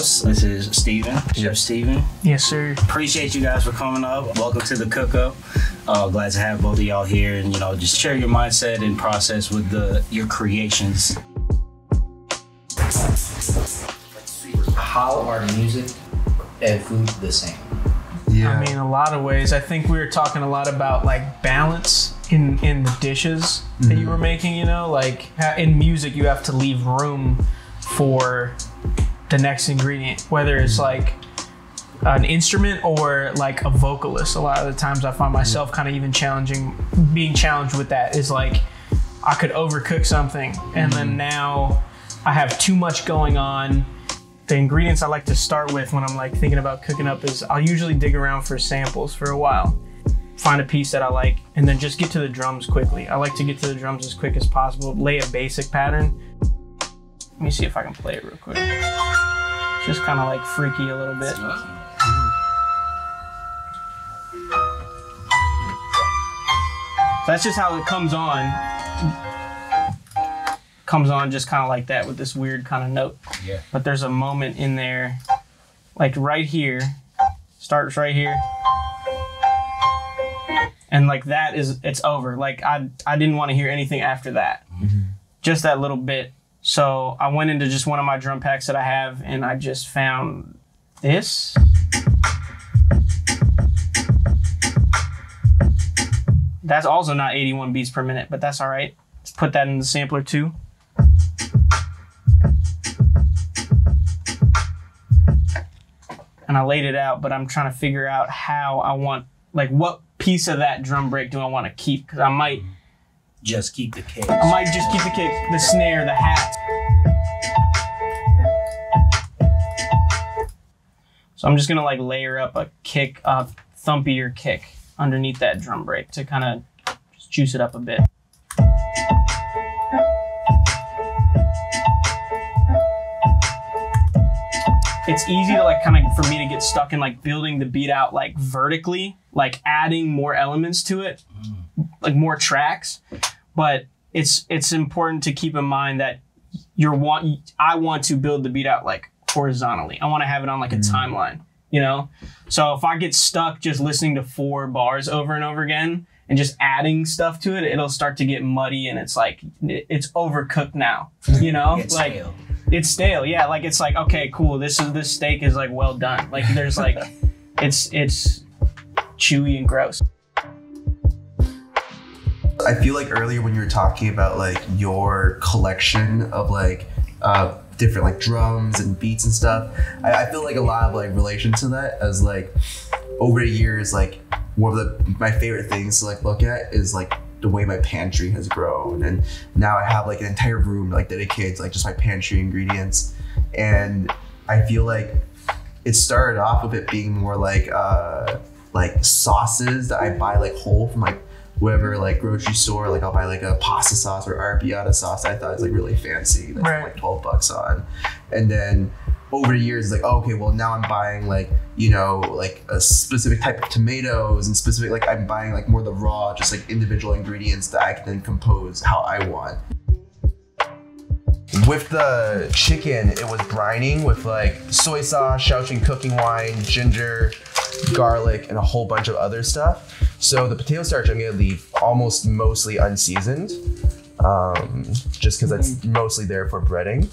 host. This is Stephen, Chef Stephen. Yes, sir. Appreciate you guys for coming up. Welcome to the Cookup. Glad to have both of y'all here and, you know, just share your mindset and process with your creations. How are music and food the same? Yeah. I mean, a lot of ways. I think we were talking a lot about like balance in the dishes that you were making, you know, like in music, you have to leave room for the next ingredient, whether it's like an instrument or like a vocalist. A lot of the times I find myself kind of even being challenged with that is like, I could overcook something and then now I have too much going on. The ingredients I like to start with when I'm like thinking about cooking up is I'll usually dig around for samples for a while, find a piece that I like, and then just get to the drums quickly. I like to get to the drums as quick as possible, lay a basic pattern. Let me see if I can play it real quick. Just kind of like freaky a little bit. That's just how it comes on. Comes on just kind of like that with this weird kind of note. Yeah. But there's a moment in there, like right here, starts right here. And like that is, it's over. Like I didn't want to hear anything after that. Just that little bit. So I went into just one of my drum packs that I have and I just found this. That's also not 81 beats per minute, but that's all right. Let's put that in the sampler too. And I laid it out, but I'm trying to figure out how I want, like what piece of that drum break do I want to keep? Because I might just keep the kick. I might just keep the kick, the snare, the hat. So I'm just gonna like layer up a kick, a thumpier kick underneath that drum break to kind of just juice it up a bit. It's easy to like kind of for me to get stuck in like building the beat out like vertically, like adding more elements to it, like more tracks. But it's important to keep in mind that I want to build the beat out like horizontally. I want to have it on like a timeline, you know? So if I get stuck just listening to 4 bars over and over again and just adding stuff to it, it'll start to get muddy and it's like, it's overcooked now, you know? It's like stale. It's stale, yeah. Like it's like, okay, cool. This steak is like well done. Like there's like, it's chewy and gross. I feel like earlier when you were talking about like your collection of like different like drums and beats and stuff, I feel like a lot of like relation to that as like over the years, like one of my favorite things to like look at is like the way my pantry has grown, and now I have like an entire room like dedicated to like just my pantry ingredients. And I feel like it started off with it being more like sauces that I buy like whole from like whatever like grocery store. Like I'll buy like a pasta sauce or arrabbiata sauce I thought was like really fancy, that's like $12 on. And then over the years, it's like, oh, okay, well now I'm buying like, you know, like a specific type of tomatoes and specific, like I'm buying like more of the raw, just like individual ingredients that I can then compose how I want. With the chicken, it was brining with like soy sauce, Shaoxing cooking wine, ginger, garlic, and a whole bunch of other stuff. So the potato starch I'm gonna leave almost mostly unseasoned, just because that's mostly there for breading.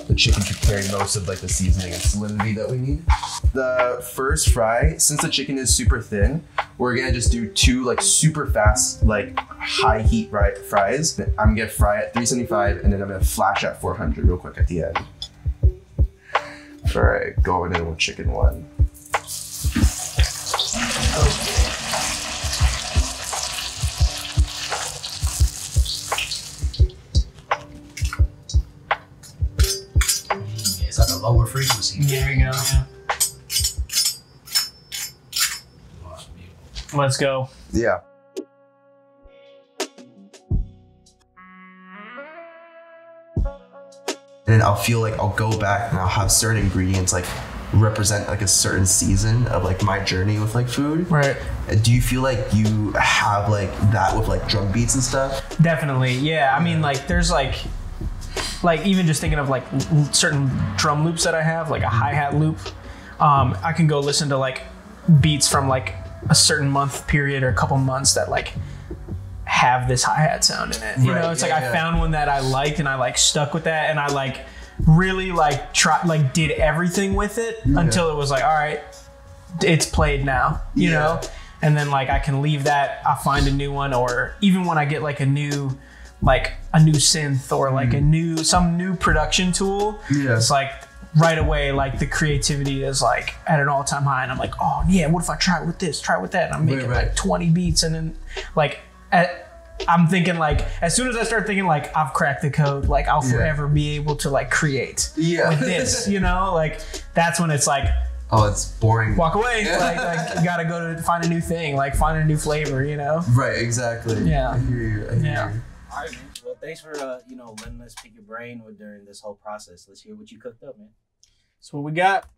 The chicken should carry most of like the seasoning and salinity that we need. The first fry, since the chicken is super thin, we're gonna just do 2 like super fast, like high heat fries. I'm gonna fry at 375 and then I'm gonna flash at 400 real quick at the end. All right, going in with chicken 1. It's like a lower frequency. There we go, yeah. Let's go. Yeah. And then I'll feel like I'll go back and I'll have certain ingredients like represent like a certain season of like my journey with like food. Right. Do you feel like you have like that with like drum beats and stuff? Definitely, yeah. I mean, like there's like like even just thinking of like certain drum loops that I have, like a hi-hat loop. I can go listen to like beats from like a certain month period or a couple months that like have this hi-hat sound in it. You know, it's like I found one that I liked and I like stuck with that, and I like really like did everything with it until it was like, all right, it's played now, you know? And then like I can leave that, I'll find a new one, or even when I get like a new synth or like some new production tool, it's like right away, like the creativity is like at an all-time high, and I'm like, oh yeah, what if I try it with this, try it with that, and I'm making like 20 beats, and then like I'm thinking like, as soon as I start thinking like I've cracked the code, like I'll forever be able to like create with this, you know, like that's when it's like, oh, it's boring. Walk away. like you gotta go to find a new thing, like find a new flavor, you know? Right, exactly. Yeah. I hear you. I hear you. All right, man. Well, thanks for letting us pick your brain during this whole process. Let's hear what you cooked up, man. So what we got?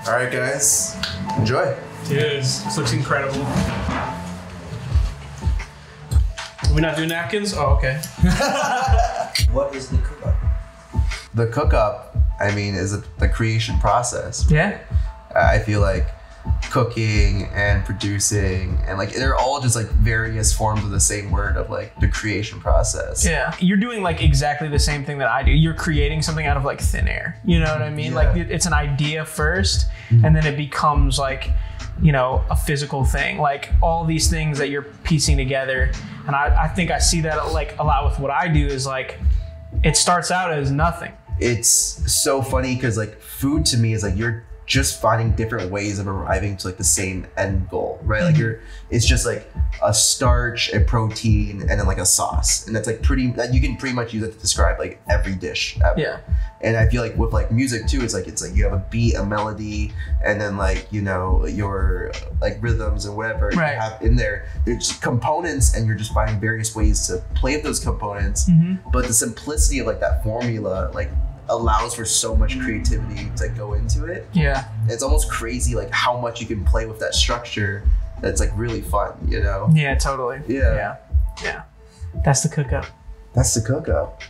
All right, guys, enjoy. Cheers. This looks incredible. Are we not doing napkins? Oh, okay. What is the cook-up? The cook-up, I mean, is the creation process. Yeah. I feel like cooking and producing and like they're all just like various forms of the same word of like the creation process. Yeah, you're doing like exactly the same thing that I do. You're creating something out of like thin air, you know what I mean? Like it's an idea first, and then it becomes like, you know, a physical thing, like all these things that you're piecing together. And I think I see that like a lot with what I do, is like it starts out as nothing. It's so funny because like food to me is like you're just finding different ways of arriving to like the same end goal, right? Like it's just like a starch, a protein, and then like a sauce, and that's like you can pretty much use it to describe like every dish ever. Yeah. And I feel like with like music too, it's like you have a beat, a melody, and then like, you know, your like rhythms and whatever you have in there. There's components, and you're just finding various ways to play with those components. But the simplicity of like that formula like allows for so much creativity to go into it. Yeah. It's almost crazy like how much you can play with that structure. That's like really fun, you know? Yeah, totally. Yeah. That's the cook-up. That's the cook-up.